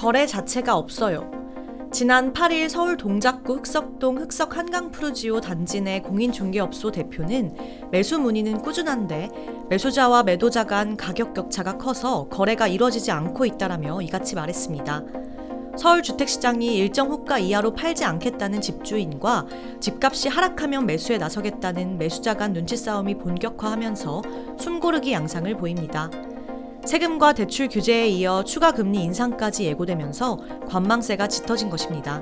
거래 자체가 없어요. 지난 8일 서울 동작구 흑석동 흑석 한강푸르지오 단지 내 공인중개업소 대표는 매수 문의는 꾸준한데 매수자와 매도자 간 가격 격차가 커서 거래가 이뤄지지 않고 있다라며 이같이 말했습니다. 서울 주택시장이 일정 호가 이하로 팔지 않겠다는 집주인과 집값이 하락하면 매수에 나서겠다는 매수자 간 눈치 싸움이 본격화하면서 숨고르기 양상을 보입니다. 세금과 대출 규제에 이어 추가 금리 인상까지 예고되면서 관망세가 짙어진 것입니다.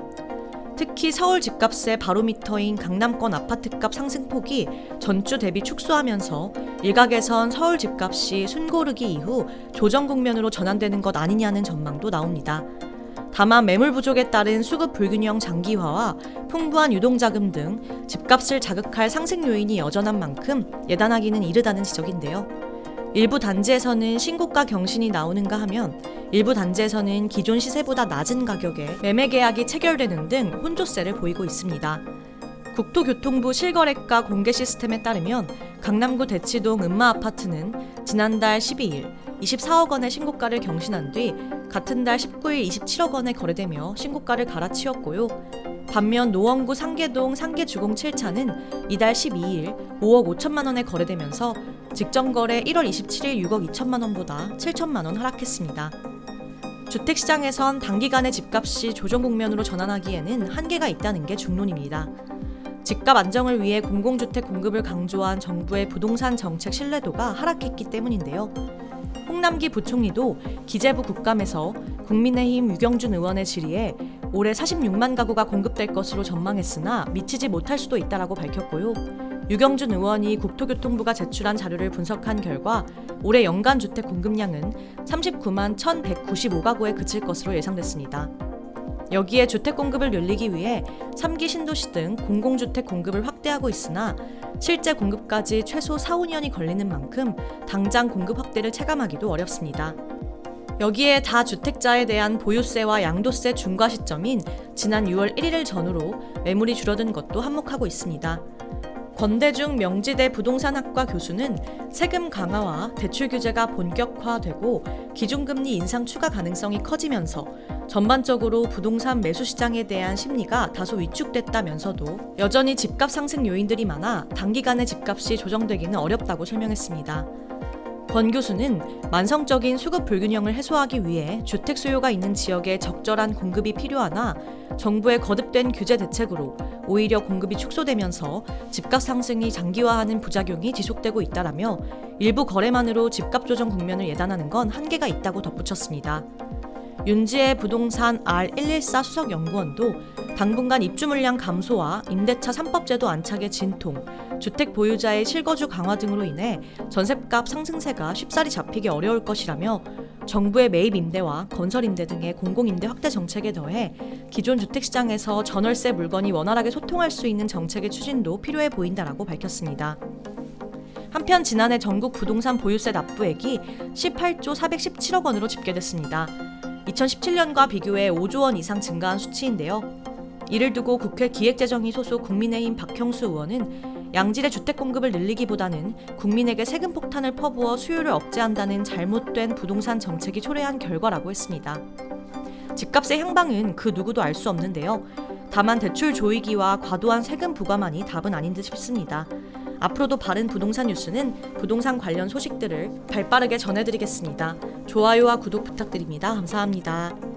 특히 서울 집값의 바로미터인 강남권 아파트값 상승폭이 전주 대비 축소하면서 일각에선 서울 집값이 숨고르기 이후 조정 국면으로 전환되는 것 아니냐는 전망도 나옵니다. 다만 매물 부족에 따른 수급 불균형 장기화와 풍부한 유동자금 등 집값을 자극할 상승 요인이 여전한 만큼 예단하기는 이르다는 지적인데요. 일부 단지에서는 신고가 경신이 나오는가 하면 일부 단지에서는 기존 시세보다 낮은 가격에 매매 계약이 체결되는 등 혼조세를 보이고 있습니다. 국토교통부 실거래가 공개 시스템에 따르면 강남구 대치동 음마아파트는 지난달 12일 24억 원의 신고가를 경신한 뒤 같은 달 19일 27억 원에 거래되며 신고가를 갈아치웠고요. 반면 노원구 상계동 상계주공 7차는 이달 12일 5억 5천만 원에 거래되면서 직전 거래 1월 27일 6억 2천만 원보다 7천만 원 하락했습니다. 주택시장에선 단기간에 집값이 조정 국면으로 전환하기에는 한계가 있다는 게 중론입니다. 집값 안정을 위해 공공주택 공급을 강조한 정부의 부동산 정책 신뢰도가 하락했기 때문인데요. 홍남기 부총리도 기재부 국감에서 국민의힘 유경준 의원의 질의에 올해 46만 가구가 공급될 것으로 전망했으나 미치지 못할 수도 있다라고 밝혔고요. 유경준 의원이 국토교통부가 제출한 자료를 분석한 결과 올해 연간 주택 공급량은 39만 1,195가구에 그칠 것으로 예상됐습니다. 여기에 주택 공급을 늘리기 위해 3기 신도시 등 공공주택 공급을 확대하고 있으나 실제 공급까지 최소 4, 5년이 걸리는 만큼 당장 공급 확대를 체감하기도 어렵습니다. 여기에 다주택자에 대한 보유세와 양도세 중과 시점인 지난 6월 1일 전후로 매물이 줄어든 것도 한몫하고 있습니다. 권대중 명지대 부동산학과 교수는 세금 강화와 대출 규제가 본격화되고 기준금리 인상 추가 가능성이 커지면서 전반적으로 부동산 매수 시장에 대한 심리가 다소 위축됐다면서도 여전히 집값 상승 요인들이 많아 단기간에 집값이 조정되기는 어렵다고 설명했습니다. 권 교수는 만성적인 수급 불균형을 해소하기 위해 주택 수요가 있는 지역에 적절한 공급이 필요하나 정부의 거듭된 규제 대책으로 오히려 공급이 축소되면서 집값 상승이 장기화하는 부작용이 지속되고 있다라며 일부 거래만으로 집값 조정 국면을 예단하는 건 한계가 있다고 덧붙였습니다. 윤지혜 부동산 R114 수석연구원도 당분간 입주 물량 감소와 임대차 3법제도 안착의 진통, 주택 보유자의 실거주 강화 등으로 인해 전셋값 상승세가 쉽사리 잡히기 어려울 것이라며 정부의 매입 임대와 건설 임대 등의 공공임대 확대 정책에 더해 기존 주택시장에서 전월세 물건이 원활하게 소통할 수 있는 정책의 추진도 필요해 보인다라고 밝혔습니다. 한편 지난해 전국 부동산 보유세 납부액이 18조 417억 원으로 집계됐습니다. 2017년과 비교해 5조 원 이상 증가한 수치인데요. 이를 두고 국회 기획재정위 소속 국민의힘 박형수 의원은 양질의 주택 공급을 늘리기보다는 국민에게 세금 폭탄을 퍼부어 수요를 억제한다는 잘못된 부동산 정책이 초래한 결과라고 했습니다. 집값의 향방은 그 누구도 알 수 없는데요. 다만 대출 조이기와 과도한 세금 부과만이 답은 아닌 듯 싶습니다. 앞으로도 바른 부동산 뉴스는 부동산 관련 소식들을 발빠르게 전해드리겠습니다. 좋아요와 구독 부탁드립니다. 감사합니다.